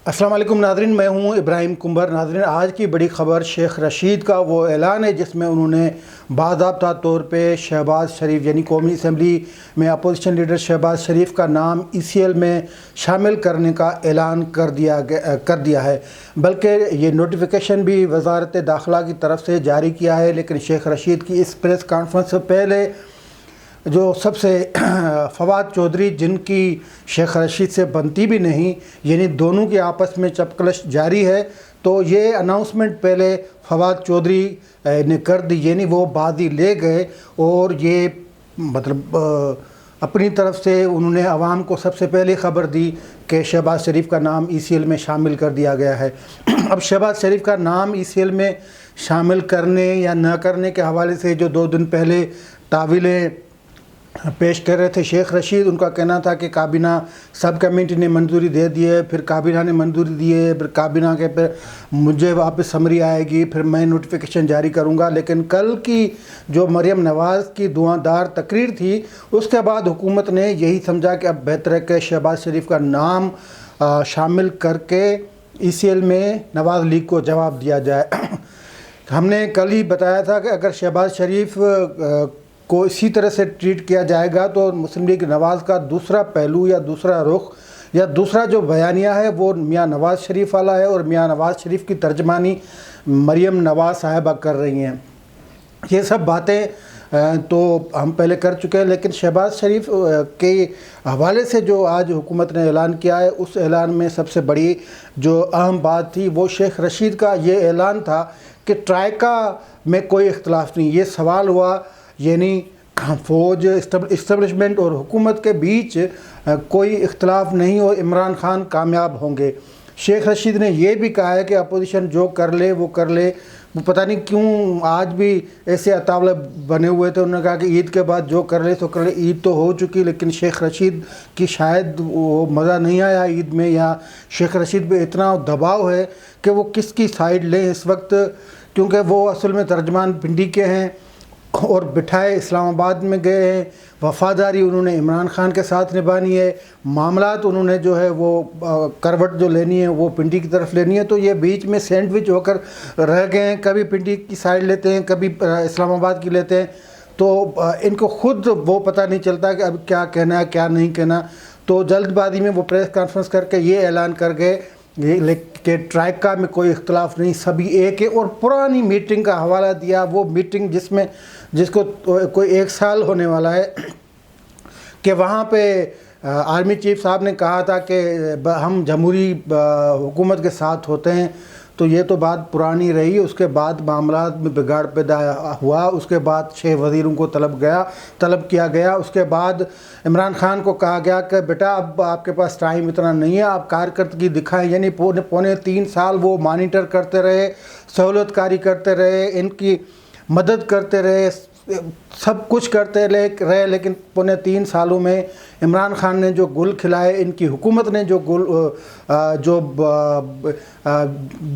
السلام علیکم ناظرین، میں ہوں ابراہیم کنبر۔ ناظرین، آج کی بڑی خبر شیخ رشید کا وہ اعلان ہے جس میں انہوں نے باضابطہ طور پہ شہباز شریف یعنی قومی اسمبلی میں اپوزیشن لیڈر شہباز شریف کا نام ECL میں شامل کرنے کا اعلان کر دیا ہے، بلکہ یہ نوٹیفیکیشن بھی وزارت داخلہ کی طرف سے جاری کیا ہے۔ لیکن شیخ رشید کی اس پریس کانفرنس سے پہلے جو سب سے فواد چودھری، جن کی شیخ رشید سے بنتی بھی نہیں، یعنی دونوں کے آپس میں چپکلش جاری ہے، تو یہ اناؤنسمنٹ پہلے فواد چودھری نے کر دی، یعنی وہ بازی لے گئے اور یہ اپنی طرف سے انہوں نے عوام کو سب سے پہلے خبر دی کہ شہباز شریف کا نام ECL میں شامل کر دیا گیا ہے۔ اب شہباز شریف کا نام ECL میں شامل کرنے یا نہ کرنے کے حوالے سے جو 2 دن پہلے تعویلیں پیش کر رہے تھے شیخ رشید، ان کا کہنا تھا کہ کابینہ سب کمیٹی نے منظوری دے دی ہے، پھر کابینہ نے منظوری دی ہے، پھر کابینہ کے پھر مجھے واپس سمری آئے گی، پھر میں نوٹیفیکیشن جاری کروں گا۔ لیکن کل کی جو مریم نواز کی دعاندار تقریر تھی، اس کے بعد حکومت نے یہی سمجھا کہ اب بہتر ہے کہ شہباز شریف کا نام شامل کر کے ECL میں نواز لیگ کو جواب دیا جائے۔ ہم نے کل ہی بتایا تھا کہ اگر شہباز شریف کو اسی طرح سے ٹریٹ کیا جائے گا تو مسلم لیگ نواز کا دوسرا پہلو یا دوسرا رخ یا دوسرا جو بیانیہ ہے وہ میاں نواز شریف والا ہے، اور میاں نواز شریف کی ترجمانی مریم نواز صاحبہ کر رہی ہیں۔ یہ سب باتیں تو ہم پہلے کر چکے ہیں، لیکن شہباز شریف کے حوالے سے جو آج حکومت نے اعلان کیا ہے، اس اعلان میں سب سے بڑی جو اہم بات تھی وہ شیخ رشید کا یہ اعلان تھا کہ ٹرائیکا میں کوئی اختلاف نہیں۔ یہ سوال ہوا یعنی فوج اسٹیبلشمنٹ اور حکومت کے بیچ کوئی اختلاف نہیں اور عمران خان کامیاب ہوں گے۔ شیخ رشید نے یہ بھی کہا ہے کہ اپوزیشن جو کر لے وہ کر لے۔ وہ پتہ نہیں کیوں آج بھی ایسے اطاولے بنے ہوئے تھے، انہوں نے کہا کہ عید کے بعد جو کر لے تو کر لے۔ عید تو ہو چکی، لیکن شیخ رشید کی شاید وہ مزہ نہیں آیا عید میں، یا شیخ رشید پہ اتنا دباؤ ہے کہ وہ کس کی سائیڈ لیں اس وقت، کیونکہ وہ اصل میں ترجمان پنڈی کے ہیں اور بٹھائے اسلام آباد میں گئے ہیں۔ وفاداری انہوں نے عمران خان کے ساتھ نبھانی ہے، معاملات انہوں نے جو ہے وہ کروٹ جو لینی ہے وہ پنڈی کی طرف لینی ہے، تو یہ بیچ میں سینڈوچ ہو کر رہ گئے ہیں، کبھی پنڈی کی سائڈ لیتے ہیں، کبھی اسلام آباد کی لیتے ہیں، تو ان کو خود وہ پتہ نہیں چلتا کہ اب کیا کہنا ہے کیا نہیں کہنا۔ تو جلد بازی میں وہ پریس کانفرنس کر کے یہ اعلان کر گئے کہ ٹرائیکا میں کوئی اختلاف نہیں، سبھی ایک ہے، اور پرانی میٹنگ کا حوالہ دیا، وہ میٹنگ جس کو کوئی 1 سال ہونے والا ہے، کہ وہاں پہ آرمی چیف صاحب نے کہا تھا کہ ہم جمہوری حکومت کے ساتھ ہوتے ہیں، تو یہ تو بات پرانی رہی۔ اس کے بعد معاملات میں بگاڑ پیدا ہوا، اس کے بعد 6 وزیروں کو طلب کیا گیا، اس کے بعد عمران خان کو کہا گیا کہ بیٹا اب آپ کے پاس ٹائم اتنا نہیں ہے، آپ کارکردگی دکھائیں، یعنی پونے 3 سال وہ مانیٹر کرتے رہے، سہولت کاری کرتے رہے، ان کی مدد کرتے رہے، سب کچھ کرتے رہے، لیکن پونے 3 سالوں میں عمران خان نے جو گل کھلائے، ان کی حکومت نے جو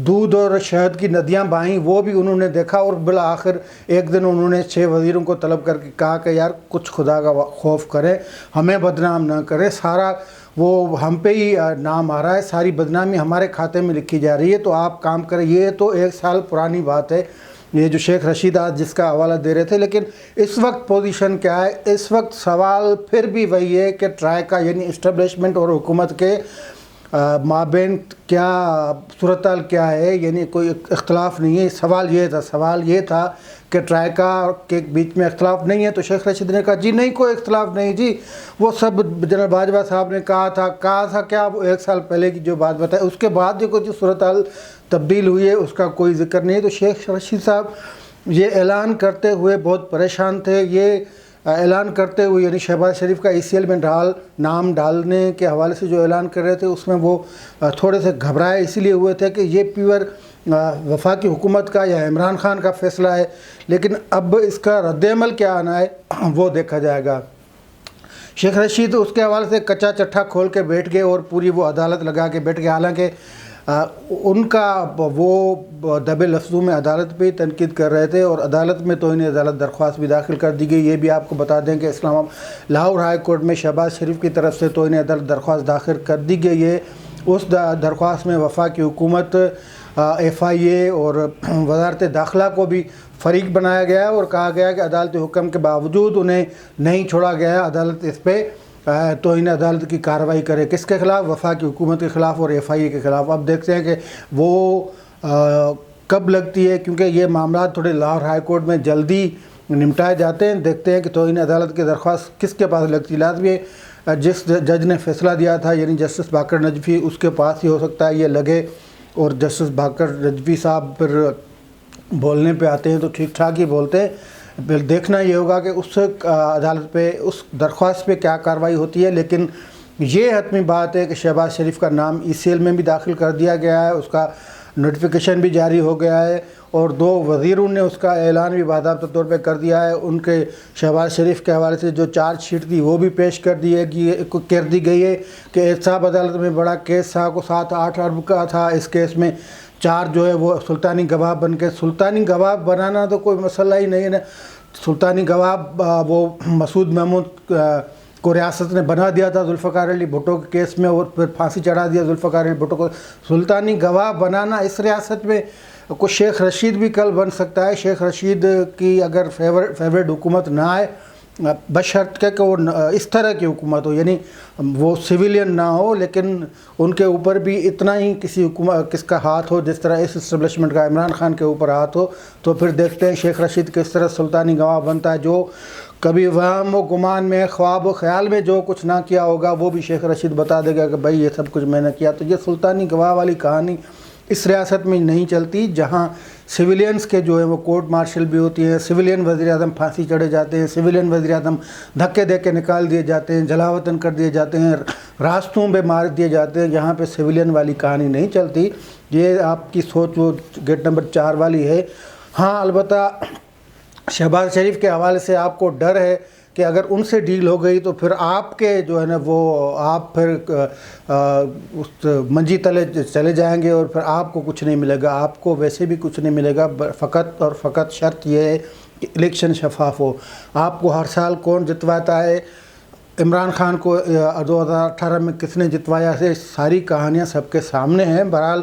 دودھ اور شہد کی ندیاں بہائیں وہ بھی انہوں نے دیکھا، اور بالآخر ایک دن انہوں نے 6 وزیروں کو طلب کر کے کہا کہ یار کچھ خدا کا خوف کریں، ہمیں بدنام نہ کریں، سارا وہ ہم پہ ہی نام آ رہا ہے، ساری بدنامی ہمارے کھاتے میں لکھی جا رہی ہے، تو آپ کام کریں۔ یہ تو 1 سال پرانی بات ہے، یہ جو شیخ رشید آج جس کا حوالہ دے رہے تھے، لیکن اس وقت پوزیشن کیا ہے؟ اس وقت سوال پھر بھی وہی ہے کہ ٹرائیکا یعنی اسٹیبلشمنٹ اور حکومت کے مابین کیا صورتحال کیا ہے، یعنی کوئی اختلاف نہیں ہے۔ سوال یہ تھا کہ ٹرائیکا کے بیچ میں اختلاف نہیں ہے، تو شیخ رشید نے کہا جی نہیں کوئی اختلاف نہیں جی، وہ سب جنرل باجوہ صاحب نے کہا تھا کیا وہ 1 سال پہلے کی جو بات بتائی، اس کے بعد جو کچھ صورتحال تبدیل ہوئی ہے اس کا کوئی ذکر نہیں ہے۔ تو شیخ رشید صاحب یہ اعلان کرتے ہوئے بہت پریشان تھے، یہ اعلان کرتے ہوئے یعنی شہباز شریف کا ECL میں نام ڈالنے کے حوالے سے جو اعلان کر رہے تھے اس میں وہ تھوڑے سے گھبرائے اسی لیے ہوئے تھے کہ یہ پیور وفاقی حکومت کا یا عمران خان کا فیصلہ ہے، لیکن اب اس کا رد عمل کیا آنا ہے وہ دیکھا جائے گا۔ شیخ رشید اس کے حوالے سے کچا چٹھا کھول کے بیٹھ گئے اور پوری وہ عدالت لگا کے بیٹھ گئے، حالانکہ ان کا وہ دبے لفظوں میں عدالت پہ تنقید کر رہے تھے، اور عدالت میں توہین عدالت درخواست بھی داخل کر دی گئی۔ یہ بھی آپ کو بتا دیں کہ لاہور ہائی کورٹ میں شہباز شریف کی طرف سے توہین عدالت درخواست داخل کر دی گئی ہے، اس درخواست میں وفاقی حکومت، FIA اور وزارت داخلہ کو بھی فریق بنایا گیا اور کہا گیا کہ عدالتی حکم کے باوجود انہیں نہیں چھوڑا گیا ہے، عدالت اس پہ توہین عدالت کی کارروائی کرے۔ کس کے خلاف؟ وفاقی حکومت کے خلاف اور FIA کے خلاف۔ اب دیکھتے ہیں کہ وہ کب لگتی ہے، کیونکہ یہ معاملات تھوڑے لاہور ہائی کورٹ میں جلدی نمٹائے جاتے ہیں۔ دیکھتے ہیں کہ توہین عدالت کی درخواست کس کے پاس لگتی ہے۔ لازمی ہے جس جج نے فیصلہ دیا تھا یعنی جسٹس باقر نجفی، اس کے پاس ہی ہو سکتا ہے یہ لگے، اور جسٹس باقر نجفی صاحب پھر بولنے پہ آتے ہیں تو ٹھیک ٹھاک ہی بولتے ہیں۔ پھر دیکھنا یہ ہوگا کہ اس عدالت پہ، اس درخواست پہ کیا کارروائی ہوتی ہے۔ لیکن یہ حتمی بات ہے کہ شہباز شریف کا نام ECL میں بھی داخل کر دیا گیا ہے، اس کا نوٹیفیکیشن بھی جاری ہو گیا ہے، اور 2 وزیروں نے اس کا اعلان بھی باضابطہ طور پہ کر دیا ہے۔ ان کے شہباز شریف کے حوالے سے جو چارج شیٹ تھی وہ بھی پیش کر دی گئی ہے کہ احتساب عدالت میں بڑا کیس تھا، کو 7-8 ارب کا تھا۔ اس کیس میں 4 جو ہے وہ سلطانی گواہ بن کے، سلطانی گواہ بنانا تو کوئی مسئلہ ہی نہیں ہے نا۔ سلطانی گواہ وہ مسعود محمود کو ریاست نے بنا دیا تھا ذوالفقار علی بھٹو کے کیس میں، اور پھر پھانسی چڑھا دیا ذوالفقار علی بھٹو کو۔ سلطانی گواہ بنانا اس ریاست میں کوئی شیخ رشید بھی کل بن سکتا ہے۔ شیخ رشید کی اگر فیورٹ حکومت نہ آئے، بشرط کہ وہ اس طرح کی حکومت ہو، یعنی وہ سویلین نہ ہو، لیکن ان کے اوپر بھی اتنا ہی کس کا ہاتھ ہو جس طرح اس اسٹیبلشمنٹ کا عمران خان کے اوپر ہاتھ ہو، تو پھر دیکھتے ہیں شیخ رشید کس طرح سلطانی گواہ بنتا ہے۔ جو کبھی وہم و گمان میں، خواب و خیال میں جو کچھ نہ کیا ہوگا وہ بھی شیخ رشید بتا دے گا کہ بھائی یہ سب کچھ میں نے کیا۔ تو یہ سلطانی گواہ والی کہانی اس ریاست میں نہیں چلتی، جہاں سویلینز کے جو ہے وہ کورٹ مارشل بھی ہوتی ہے، سویلین وزیر اعظم پھانسی چڑھے جاتے ہیں، سویلین وزیر اعظم دھکے دے کے نکال دیے جاتے ہیں، جلا وطن کر دیے جاتے ہیں، راستوں پہ مار دیے جاتے ہیں۔ یہاں پہ سویلین والی کہانی نہیں چلتی۔ یہ آپ کی سوچ وہ گیٹ نمبر 4 والی ہے۔ ہاں البتہ شہباز شریف کے حوالے سے آپ کو ڈر ہے کہ اگر ان سے ڈیل ہو گئی تو پھر آپ کے جو ہے نا وہ آپ پھر اس منجی تلے چلے جائیں گے، اور پھر آپ کو کچھ نہیں ملے گا۔ آپ کو ویسے بھی کچھ نہیں ملے گا، فقط اور فقط شرط یہ ہے کہ الیکشن شفاف ہو۔ آپ کو ہر سال کون جتواتا ہے، عمران خان کو 2018 میں کس نے جتوایا، سے ساری کہانیاں سب کے سامنے ہیں۔ بہرحال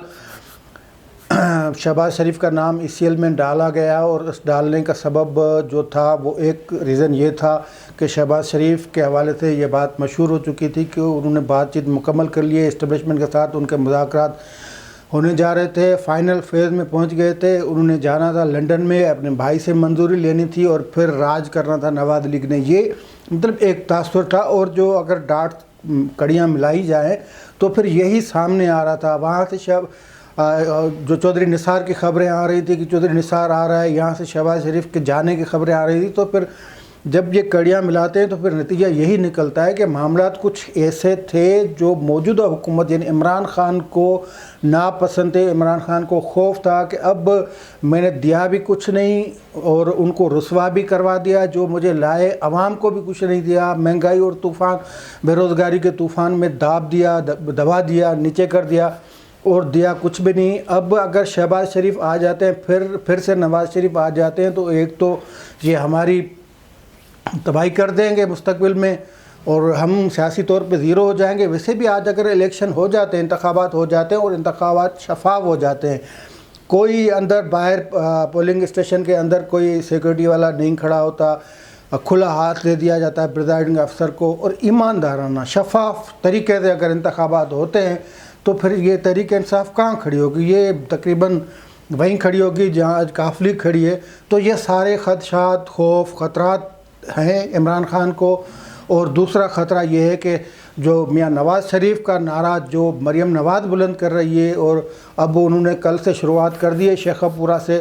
شہباز شریف کا نام ECL میں ڈالا گیا، اور اس ڈالنے کا سبب جو تھا وہ ایک ریزن یہ تھا کہ شہباز شریف کے حوالے سے یہ بات مشہور ہو چکی تھی کہ انہوں نے بات چیت مکمل کر لی ہے اسٹیبلشمنٹ کے ساتھ، ان کے مذاکرات ہونے جا رہے تھے، فائنل فیز میں پہنچ گئے تھے۔ انہوں نے جانا تھا لنڈن میں، اپنے بھائی سے منظوری لینی تھی اور پھر راج کرنا تھا نواز لیگ نے۔ یہ مطلب ایک تاثر تھا، اور جو اگر ڈاٹ کڑیاں ملائی جائیں تو پھر یہی سامنے آ رہا تھا۔ وہاں سے جو چودھری نثار کی خبریں آ رہی تھی کہ چودھری نثار آ رہا ہے، یہاں سے شہباز شریف کے جانے کی خبریں آ رہی تھی، تو پھر جب یہ کڑیاں ملاتے ہیں تو پھر نتیجہ یہی نکلتا ہے کہ معاملات کچھ ایسے تھے جو موجودہ حکومت یعنی عمران خان کو ناپسند تھے۔ عمران خان کو خوف تھا کہ اب میں نے دیا بھی کچھ نہیں اور ان کو رسوا بھی کروا دیا، جو مجھے لائے عوام کو بھی کچھ نہیں دیا، مہنگائی اور طوفان بے روزگاری کے طوفان میں دبا دیا، نیچے کر دیا، اور دیا کچھ بھی نہیں۔ اب اگر شہباز شریف آ جاتے ہیں، پھر سے نواز شریف آ جاتے ہیں، تو ایک تو یہ ہماری تباہی کر دیں گے مستقبل میں، اور ہم سیاسی طور پہ زیرو ہو جائیں گے۔ ویسے بھی آج اگر الیکشن ہو جاتے ہیں، انتخابات ہو جاتے ہیں اور انتخابات شفاف ہو جاتے ہیں، کوئی اندر باہر پولنگ اسٹیشن کے اندر کوئی سیکورٹی والا نہیں کھڑا ہوتا، کھلا ہاتھ دے دیا جاتا ہے پریزائڈنگ افسر کو، اور ایماندارانہ شفاف طریقے سے اگر انتخابات ہوتے ہیں تو پھر یہ تحریک انصاف کہاں کھڑی ہوگی؟ یہ تقریباً وہیں کھڑی ہوگی جہاں آج کافلی کھڑی ہے۔ تو یہ سارے خدشات، خوف، خطرات ہیں عمران خان کو۔ اور دوسرا خطرہ یہ ہے کہ جو میاں نواز شریف کا نعرہ جو مریم نواز بلند کر رہی ہے، اور اب انہوں نے کل سے شروعات کر دی ہے شیخا پورہ سے،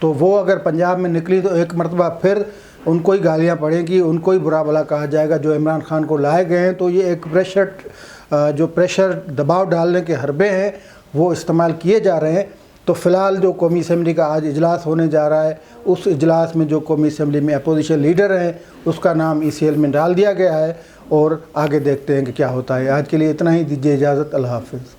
تو وہ اگر پنجاب میں نکلی تو ایک مرتبہ پھر ان کو ہی گالیاں پڑیں گی، ان کو ہی برا بھلا کہا جائے گا جو عمران خان کو لائے گئے ہیں۔ تو یہ ایک پریشر دباؤ ڈالنے کے حربے ہیں وہ استعمال کیے جا رہے ہیں۔ تو فی الحال جو قومی اسمبلی کا آج اجلاس ہونے جا رہا ہے، اس اجلاس میں جو قومی اسمبلی میں اپوزیشن لیڈر ہیں اس کا نام ECL میں ڈال دیا گیا ہے، اور آگے دیکھتے ہیں کہ کیا ہوتا ہے۔ آج کے لیے اتنا ہی، دیجیے اجازت، اللہ حافظ۔